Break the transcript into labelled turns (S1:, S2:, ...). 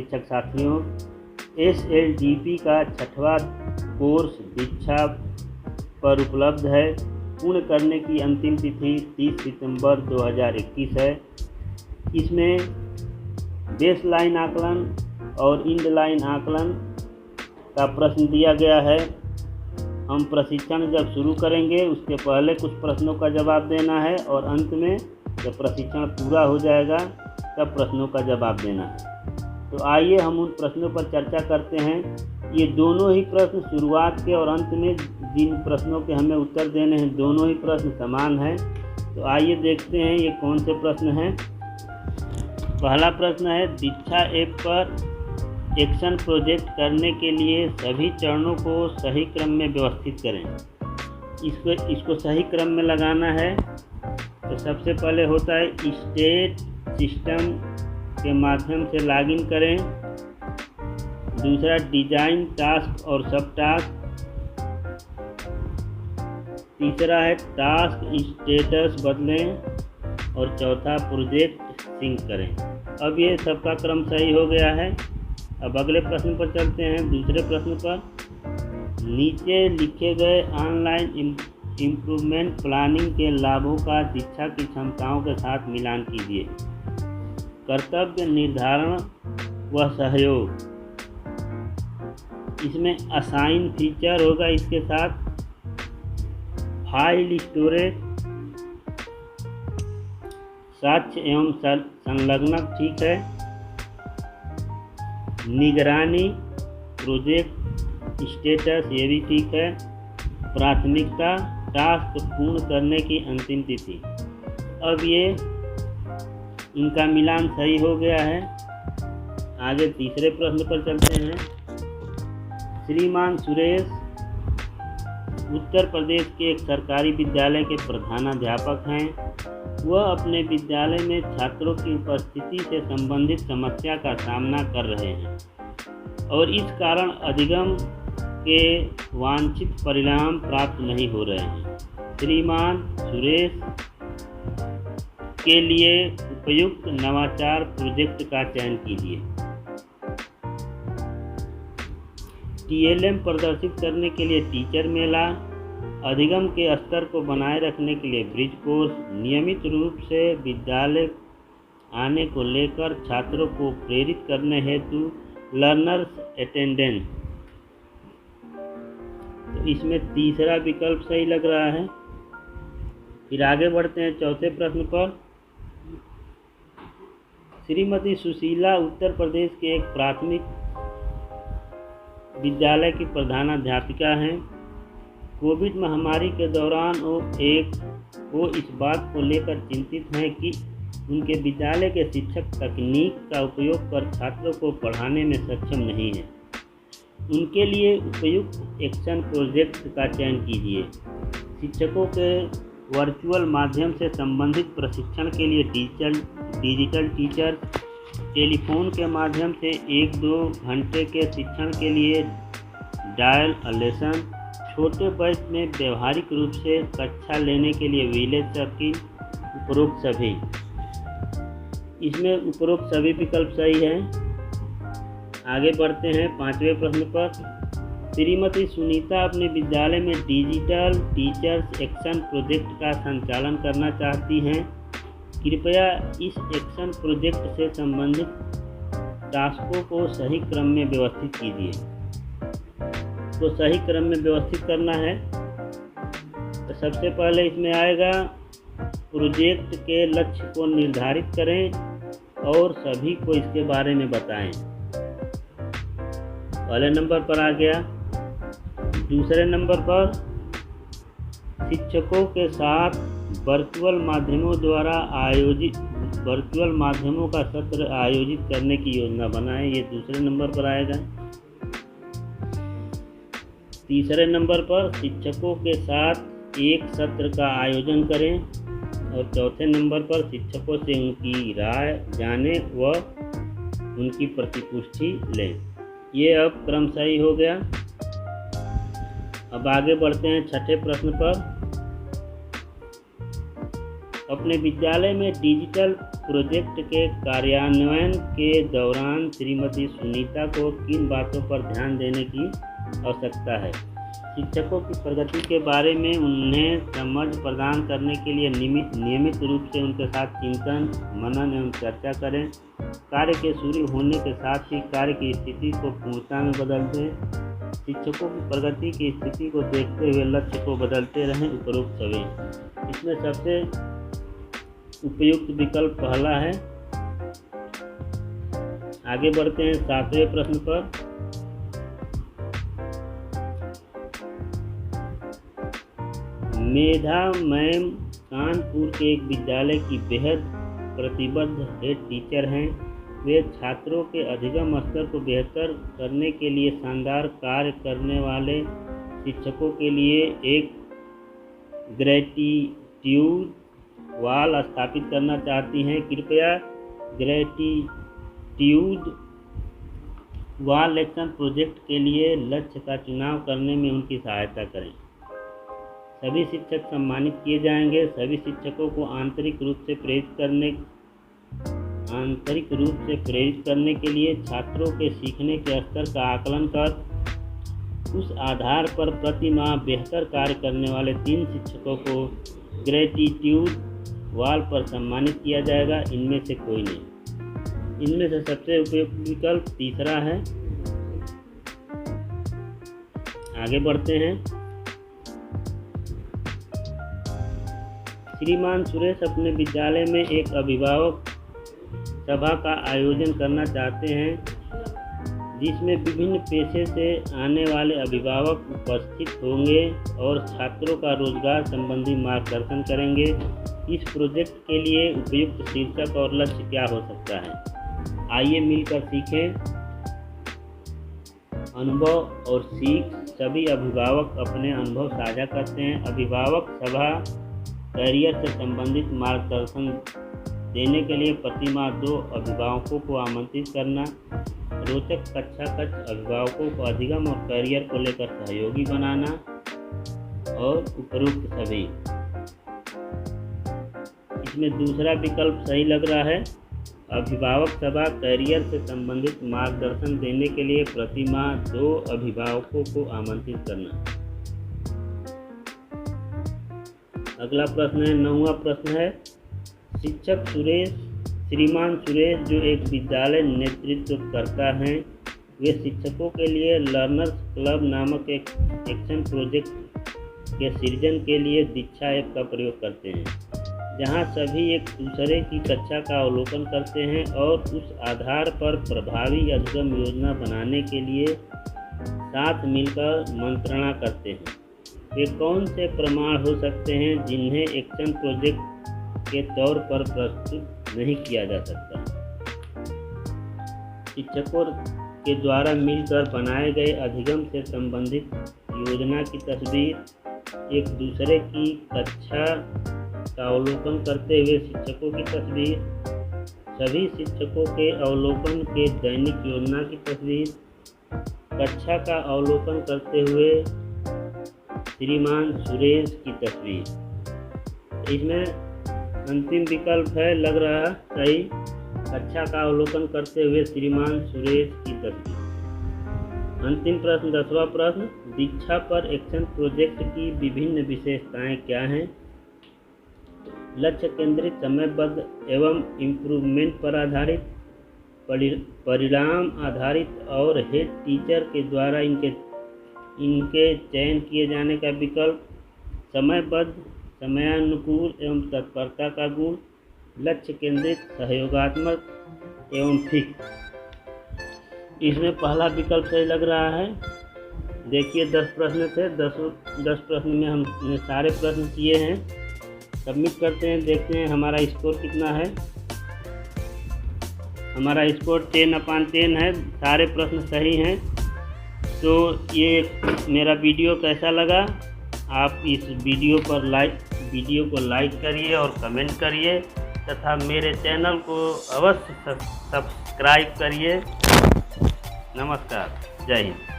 S1: शिक्षक साथियों, SLDP का 6वां कोर्स दीक्षा पर उपलब्ध है। पूर्ण करने की अंतिम तिथि 30 सितंबर 2021 है। इसमें बेसलाइन आकलन और इंडलाइन आकलन का प्रश्न दिया गया है। हम प्रशिक्षण जब शुरू करेंगे उसके पहले कुछ प्रश्नों का जवाब देना है और अंत में जब प्रशिक्षण पूरा हो जाएगा तब प्रश्नों का जवाब देना है। तो आइए हम उन प्रश्नों पर चर्चा करते हैं। ये दोनों ही प्रश्न शुरुआत के और अंत में जिन प्रश्नों के हमें उत्तर देने हैं, दोनों ही प्रश्न समान हैं। तो आइए देखते हैं ये कौन से प्रश्न हैं। पहला प्रश्न है, दीक्षा ऐप पर एक्शन प्रोजेक्ट करने के लिए सभी चरणों को सही क्रम में व्यवस्थित करें। इसको सही क्रम में लगाना है। तो सबसे पहले होता है स्टेट सिस्टम के माध्यम से लॉगिन करें। दूसरा डिजाइन टास्क और सब टास्क। तीसरा है टास्क स्टेटस बदलें और चौथा प्रोजेक्ट सिंक करें। अब ये सबका क्रम सही हो गया है। अब अगले प्रश्न पर चलते हैं। दूसरे प्रश्न पर नीचे लिखे गए ऑनलाइन इम्प्रूवमेंट प्लानिंग के लाभों का दीक्षा की क्षमताओं के साथ मिलान कीजिए। कर्तव्य निर्धारण व सहयोग, इसमें असाइन फीचर होगा। इसके साथ फाइल स्टोरेज, साक्ष्य एवं संलग्नक ठीक है। निगरानी, प्रोजेक्ट स्टेटस ये भी ठीक है। प्राथमिकता, टास्क पूर्ण करने की अंतिम तिथि। अब ये इनका मिलान सही हो गया है। आगे तीसरे प्रश्न पर चलते हैं। श्रीमान सुरेश उत्तर प्रदेश के एक सरकारी विद्यालय के प्रधानाध्यापक हैं। वह अपने विद्यालय में छात्रों की उपस्थिति से संबंधित समस्या का सामना कर रहे हैं और इस कारण अधिगम के वांछित परिणाम प्राप्त नहीं हो रहे हैं। श्रीमान सुरेश के लिए उपयुक्त नवाचार प्रोजेक्ट का चयन कीजिए। TLM प्रदर्शित करने के लिए टीचर मेला, अधिगम के स्तर को बनाए रखने के लिए ब्रिज कोर्स, नियमित रूप से विद्यालय आने को लेकर छात्रों को प्रेरित करने हेतु लर्नर्स अटेंडेंस। तो इसमें तीसरा विकल्प सही लग रहा है। फिर आगे बढ़ते हैं चौथे प्रश्न पर। श्रीमती सुशीला उत्तर प्रदेश के एक प्राथमिक विद्यालय की प्रधानाध्यापिका हैं। कोविड महामारी के दौरान वो इस बात को लेकर चिंतित हैं कि उनके विद्यालय के शिक्षक तकनीक का उपयोग कर छात्रों को पढ़ाने में सक्षम नहीं हैं। उनके लिए उपयुक्त एक्शन प्रोजेक्ट का चयन कीजिए। शिक्षकों के वर्चुअल माध्यम से संबंधित प्रशिक्षण के लिए डिजिटल टीचर, टेलीफोन के माध्यम से 1-2 घंटे के शिक्षण के लिए डायल अ लेसन, छोटे बैच में व्यवहारिक रूप से कक्षा लेने के लिए विलेज सर्किल। उपरोक्त सभी, इसमें उपरोक्त सभी विकल्प सही हैं। आगे बढ़ते हैं पांचवें प्रश्न पर। श्रीमती सुनीता अपने विद्यालय में डिजिटल टीचर्स एक्शन प्रोजेक्ट का संचालन करना चाहती हैं। कृपया इस एक्शन प्रोजेक्ट से संबंधित टास्कों को सही क्रम में व्यवस्थित कीजिए। तो सही क्रम में व्यवस्थित करना है। तो सबसे पहले इसमें आएगा प्रोजेक्ट के लक्ष्य को निर्धारित करें और सभी को इसके बारे में बताएं। पहले नंबर पर आ गया। दूसरे नंबर पर शिक्षकों के साथ वर्चुअल माध्यमों का सत्र आयोजित करने की योजना बनाएं। ये दूसरे नंबर पर आएगा। तीसरे नंबर पर शिक्षकों के साथ एक सत्र का आयोजन करें और चौथे नंबर पर शिक्षकों से उनकी राय जानें व उनकी प्रतिपुष्टि लें। ये अब क्रम सही हो गया। अब आगे बढ़ते हैं छठे प्रश्न पर। अपने विद्यालय में डिजिटल प्रोजेक्ट के कार्यान्वयन के दौरान श्रीमती सुनीता को किन बातों पर ध्यान देने की आवश्यकता है? शिक्षकों की प्रगति के बारे में उन्हें समझ प्रदान करने के लिए नियमित रूप से उनके साथ चिंतन, मनन एवं चर्चा करें। कार्य के शुरू होने के साथ ही कार्य की स्थिति को पूर्णता में बदल दें। शिक्षकों की प्रगति की स्थिति को देखते हुए लक्ष्य को बदलते रहें। उपरोक्त सभी। इसमें सबसे उपयुक्त विकल्प पहला है। आगे बढ़ते हैं 7वें प्रश्न पर। मेधा मैम कानपुर के एक विद्यालय की बेहद प्रतिबद्ध हेड टीचर हैं। वे छात्रों के अधिगम स्तर को बेहतर करने के लिए शानदार कार्य करने वाले शिक्षकों के लिए एक ग्रेटिट्यूड वॉल स्थापित करना चाहती हैं। कृपया ग्रेटिट्यूड वॉल एक्शन प्रोजेक्ट के लिए लक्ष्य का चुनाव करने में उनकी सहायता करें। सभी शिक्षक सम्मानित किए जाएंगे। सभी शिक्षकों को आंतरिक रूप से प्रेरित करने के लिए छात्रों के सीखने के स्तर का आकलन कर उस आधार पर प्रति माह बेहतर कार्य करने वाले 3 शिक्षकों को ग्रेटिट्यूड वॉल पर सम्मानित किया जाएगा। इनमें से कोई नहीं। इनमें से सबसे उपयुक्त विकल्प तीसरा है। आगे बढ़ते हैं। श्रीमान सुरेश अपने विद्यालय में एक अभिभावक सभा का आयोजन करना चाहते हैं, जिसमें विभिन्न पेशे से आने वाले अभिभावक उपस्थित होंगे और छात्रों का रोजगार संबंधी मार्गदर्शन करेंगे। इस प्रोजेक्ट के लिए उपयुक्त शीर्षक और लक्ष्य क्या हो सकता है? आइए मिलकर सीखें। अनुभव और सीख। सभी अभिभावक अपने अनुभव साझा करते हैं। अभिभावक सभा करियर से संबंधित मार्गदर्शन देने के लिए प्रति माह 2 अभिभावकों को आमंत्रित करना। रोचक कक्षा कक्ष अभिभावकों को अधिगम और करियर को लेकर सहयोगी बनाना और उपरोक्त सभी। इसमें दूसरा विकल्प सही लग रहा है। अभिभावक सभा करियर से संबंधित मार्गदर्शन देने के लिए प्रति माह 2 अभिभावकों को आमंत्रित करना। अगला प्रश्न है 9वां प्रश्न है। शिक्षक श्रीमान सुरेश जो एक विद्यालय नेतृत्व करता है, वे शिक्षकों के लिए लर्नर्स क्लब नामक एक एक्शन प्रोजेक्ट के सृजन के लिए दीक्षा ऐप का प्रयोग करते हैं, जहां सभी एक दूसरे की कक्षा का अवलोकन करते हैं और उस आधार पर प्रभावी अधिगम योजना बनाने के लिए साथ मिलकर मंत्रणा करते हैं। वे कौन से प्रमाण हो सकते हैं जिन्हें एक्शन प्रोजेक्ट के तौर पर प्रस्तुत नहीं किया जा सकता? शिक्षकों के द्वारा मिलकर बनाए गए अधिगम से संबंधित योजना की तस्वीर, एक दूसरे की कक्षा का अवलोकन करते हुए शिक्षकों की तस्वीर, सभी शिक्षकों के अवलोकन के दैनिक योजना की तस्वीर, कक्षा का अवलोकन करते हुए श्रीमान सुरेश की तस्वीर। इसमें अंतिम विकल्प है, लग रहा सही। कक्षा का अवलोकन करते हुए श्रीमान सुरेश की तस्वीर। अंतिम प्रश्न 10वां प्रश्न। दीक्षा पर एक्शन प्रोजेक्ट की विभिन्न विशेषताएं क्या हैं? लक्ष्य केंद्रित, समयबद्ध एवं इम्प्रूवमेंट पर आधारित, परिणाम आधारित और हेड टीचर के द्वारा इनके चयन किए जाने का विकल्प, समयबद्ध, समयानुकूल एवं तत्परता का गुण, लक्ष्य केंद्रित, सहयोगात्मक एवं फिक्स। इसमें पहला विकल्प सही लग रहा है। देखिए 10 प्रश्न थे। 10 प्रश्न में हमने सारे प्रश्न किए हैं। सबमिट करते हैं, देखते हैं हमारा स्कोर कितना है। हमारा स्कोर 10/10 है। सारे प्रश्न सही हैं। तो ये मेरा वीडियो कैसा लगा? आप इस वीडियो को लाइक करिए और कमेंट करिए तथा मेरे चैनल को अवश्य सब्सक्राइब करिए। नमस्कार, जय हिंद।